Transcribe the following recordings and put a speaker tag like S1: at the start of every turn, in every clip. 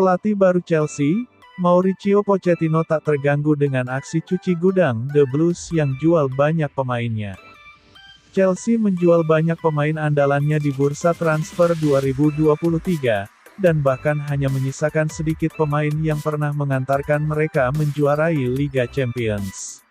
S1: Pelatih baru Chelsea, Mauricio Pochettino tak terganggu dengan aksi cuci gudang The Blues yang jual banyak pemainnya. Chelsea menjual banyak pemain andalannya di bursa transfer 2023, dan bahkan hanya menyisakan sedikit pemain yang pernah mengantarkan mereka menjuarai Liga Champions.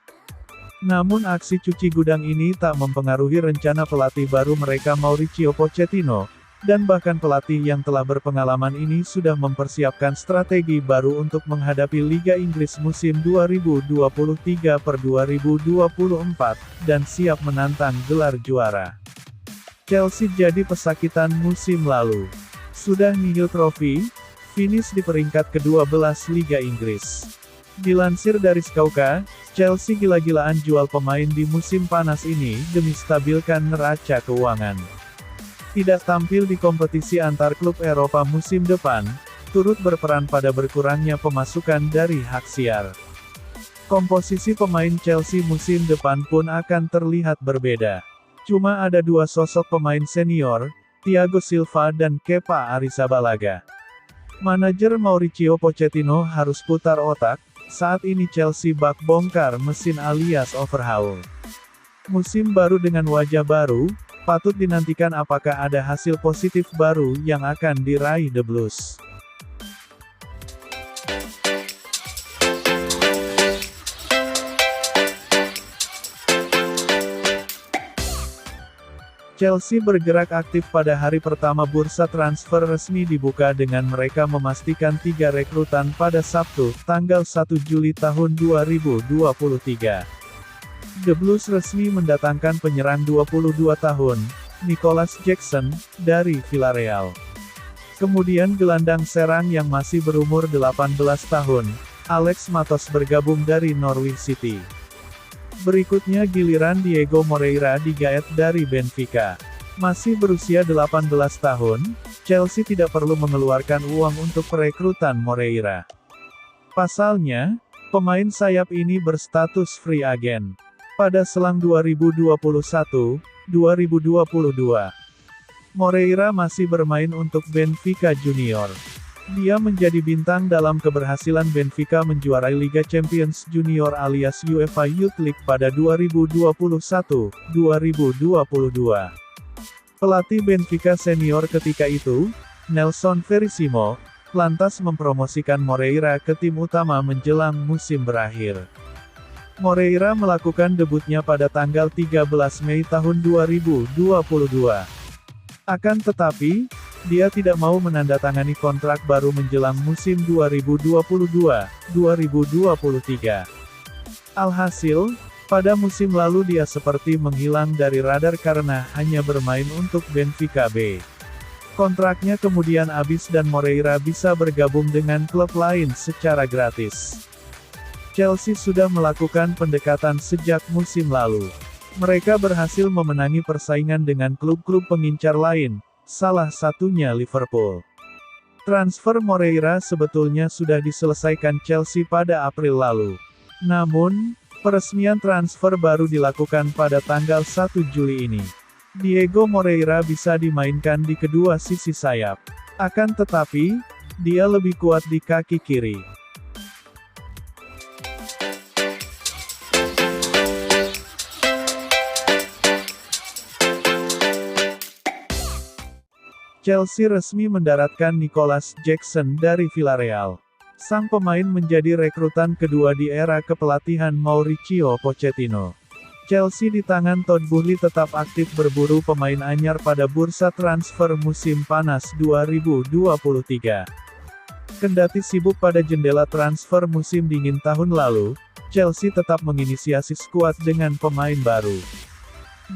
S1: Namun aksi cuci gudang ini tak mempengaruhi rencana pelatih baru mereka Mauricio Pochettino, dan bahkan pelatih yang telah berpengalaman ini sudah mempersiapkan strategi baru untuk menghadapi Liga Inggris musim 2023/2024, dan siap menantang gelar juara. Chelsea jadi pesakitan musim lalu. Sudah nihil trofi, finish di peringkat ke-12 Liga Inggris. Dilansir dari Skauka, Chelsea gila-gilaan jual pemain di musim panas ini demi stabilkan neraca keuangan. Tidak tampil di kompetisi antar klub Eropa musim depan, turut berperan pada berkurangnya pemasukan dari hak siar. Komposisi pemain Chelsea musim depan pun akan terlihat berbeda. Cuma ada dua sosok pemain senior, Thiago Silva dan Kepa Arrizabalaga. Manajer Mauricio Pochettino harus putar otak, saat ini Chelsea bak bongkar mesin alias overhaul. Musim baru dengan wajah baru, patut dinantikan apakah ada hasil positif baru yang akan diraih The Blues. Chelsea bergerak aktif pada hari pertama bursa transfer resmi dibuka dengan mereka memastikan 3 rekrutan pada Sabtu, tanggal 1 Juli tahun 2023. The Blues resmi mendatangkan penyerang 22 tahun, Nicolas Jackson, dari Villarreal. Kemudian gelandang serang yang masih berumur 18 tahun, Alex Matos bergabung dari Norwich City. Berikutnya giliran Diego Moreira digaet dari Benfica. Masih berusia 18 tahun, Chelsea tidak perlu mengeluarkan uang untuk perekrutan Moreira. Pasalnya, pemain sayap ini berstatus free agent pada selang 2021-2022. Moreira masih bermain untuk Benfica Junior. Dia menjadi bintang dalam keberhasilan Benfica menjuarai Liga Champions Junior alias UEFA Youth League pada 2021-2022. Pelatih Benfica senior ketika itu, Nelson Verissimo, lantas mempromosikan Moreira ke tim utama menjelang musim berakhir. Moreira melakukan debutnya pada tanggal 13 Mei tahun 2022. Akan tetapi, dia tidak mau menandatangani kontrak baru menjelang musim 2022-2023. Alhasil, pada musim lalu dia seperti menghilang dari radar karena hanya bermain untuk Benfica B. Kontraknya kemudian habis dan Moreira bisa bergabung dengan klub lain secara gratis. Chelsea sudah melakukan pendekatan sejak musim lalu. Mereka berhasil memenangi persaingan dengan klub-klub pengincar lain, salah satunya Liverpool. Transfer Moreira sebetulnya sudah diselesaikan Chelsea pada April lalu. Namun, peresmian transfer baru dilakukan pada tanggal 1 Juli ini. Diego Moreira bisa dimainkan di kedua sisi sayap. Akan tetapi, dia lebih kuat di kaki kiri. Chelsea resmi mendaratkan Nicolas Jackson dari Villarreal. Sang pemain menjadi rekrutan kedua di era kepelatihan Mauricio Pochettino. Chelsea di tangan Todd Boehly tetap aktif berburu pemain anyar pada bursa transfer musim panas 2023. Kendati sibuk pada jendela transfer musim dingin tahun lalu, Chelsea tetap menginisiasi skuad dengan pemain baru.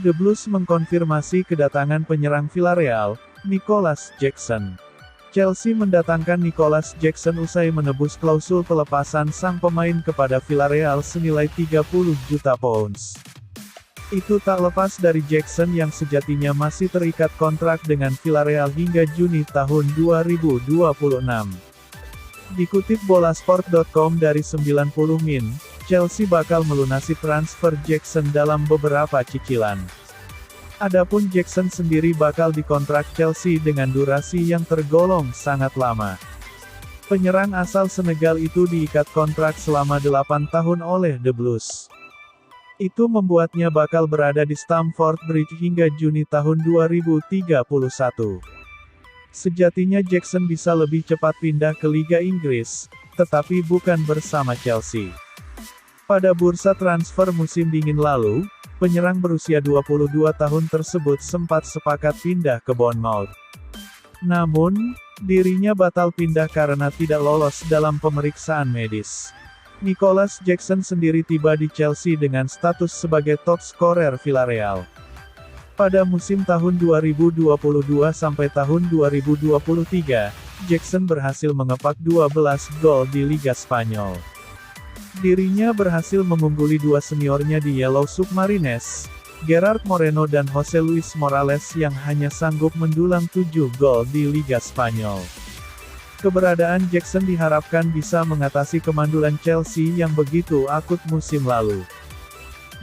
S1: The Blues mengkonfirmasi kedatangan penyerang Villarreal, Nicolas Jackson. Chelsea mendatangkan Nicolas Jackson usai menebus klausul pelepasan sang pemain kepada Villarreal senilai 30 juta pounds. Itu tak lepas dari Jackson yang sejatinya masih terikat kontrak dengan Villarreal hingga Juni tahun 2026. Dikutip bolasport.com dari 90 Min, Chelsea bakal melunasi transfer Jackson dalam beberapa cicilan. Adapun Jackson sendiri bakal dikontrak Chelsea dengan durasi yang tergolong sangat lama. Penyerang asal Senegal itu diikat kontrak selama 8 tahun oleh The Blues. Itu membuatnya bakal berada di Stamford Bridge hingga Juni tahun 2031. Sejatinya Jackson bisa lebih cepat pindah ke Liga Inggris, tetapi bukan bersama Chelsea. Pada bursa transfer musim dingin lalu, penyerang berusia 22 tahun tersebut sempat sepakat pindah ke Bournemouth. Namun, dirinya batal pindah karena tidak lolos dalam pemeriksaan medis. Nicolas Jackson sendiri tiba di Chelsea dengan status sebagai top scorer Villarreal. Pada musim tahun 2022 sampai tahun 2023, Jackson berhasil mengepak 12 gol di Liga Spanyol. Dirinya berhasil mengungguli dua seniornya di Yellow Submarines, Gerard Moreno dan Jose Luis Morales yang hanya sanggup mendulang 7 gol di Liga Spanyol. Keberadaan Jackson diharapkan bisa mengatasi kemandulan Chelsea yang begitu akut musim lalu.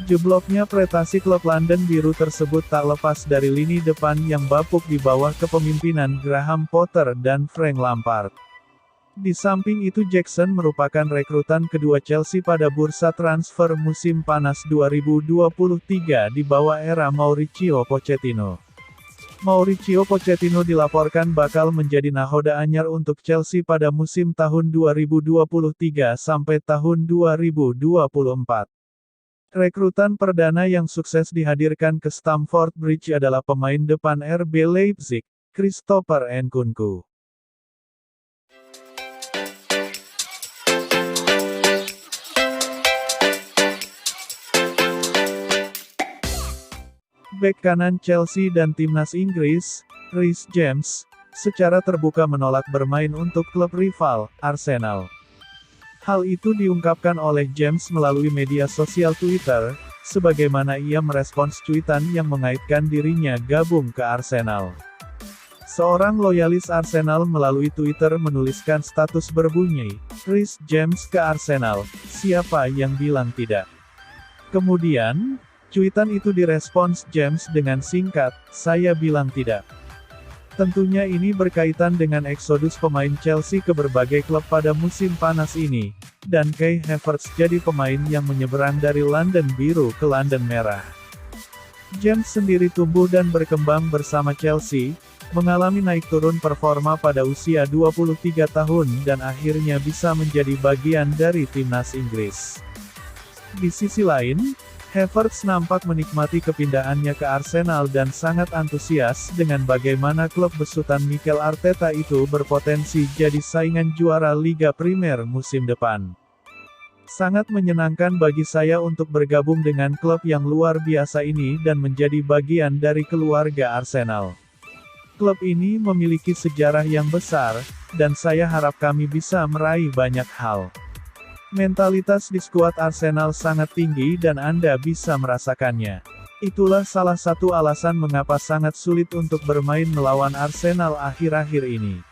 S1: Jebloknya prestasi klub London Biru tersebut tak lepas dari lini depan yang bapuk di bawah kepemimpinan Graham Potter dan Frank Lampard. Di samping itu Jackson merupakan rekrutan kedua Chelsea pada bursa transfer musim panas 2023 di bawah era Mauricio Pochettino. Mauricio Pochettino dilaporkan bakal menjadi nahoda anyar untuk Chelsea pada musim tahun 2023 sampai tahun 2024. Rekrutan perdana yang sukses dihadirkan ke Stamford Bridge adalah pemain depan RB Leipzig, Christopher Nkunku. Bek kanan Chelsea dan timnas Inggris, Reece James, secara terbuka menolak bermain untuk klub rival, Arsenal. Hal itu diungkapkan oleh James melalui media sosial Twitter, sebagaimana ia merespons cuitan yang mengaitkan dirinya gabung ke Arsenal. Seorang loyalis Arsenal melalui Twitter menuliskan status berbunyi, "Reece James ke Arsenal, siapa yang bilang tidak?" Kemudian, cuitan itu direspons James dengan singkat, "Saya bilang tidak." Tentunya ini berkaitan dengan eksodus pemain Chelsea ke berbagai klub pada musim panas ini, dan Kai Havertz jadi pemain yang menyeberang dari London Biru ke London Merah. James sendiri tumbuh dan berkembang bersama Chelsea, mengalami naik turun performa pada usia 23 tahun dan akhirnya bisa menjadi bagian dari timnas Inggris. Di sisi lain, Havertz nampak menikmati kepindahannya ke Arsenal dan sangat antusias dengan bagaimana klub besutan Mikel Arteta itu berpotensi jadi saingan juara Liga Primer musim depan. Sangat menyenangkan bagi saya untuk bergabung dengan klub yang luar biasa ini dan menjadi bagian dari keluarga Arsenal. Klub ini memiliki sejarah yang besar, dan saya harap kami bisa meraih banyak hal. Mentalitas di skuad Arsenal sangat tinggi dan Anda bisa merasakannya. Itulah salah satu alasan mengapa sangat sulit untuk bermain melawan Arsenal akhir-akhir ini.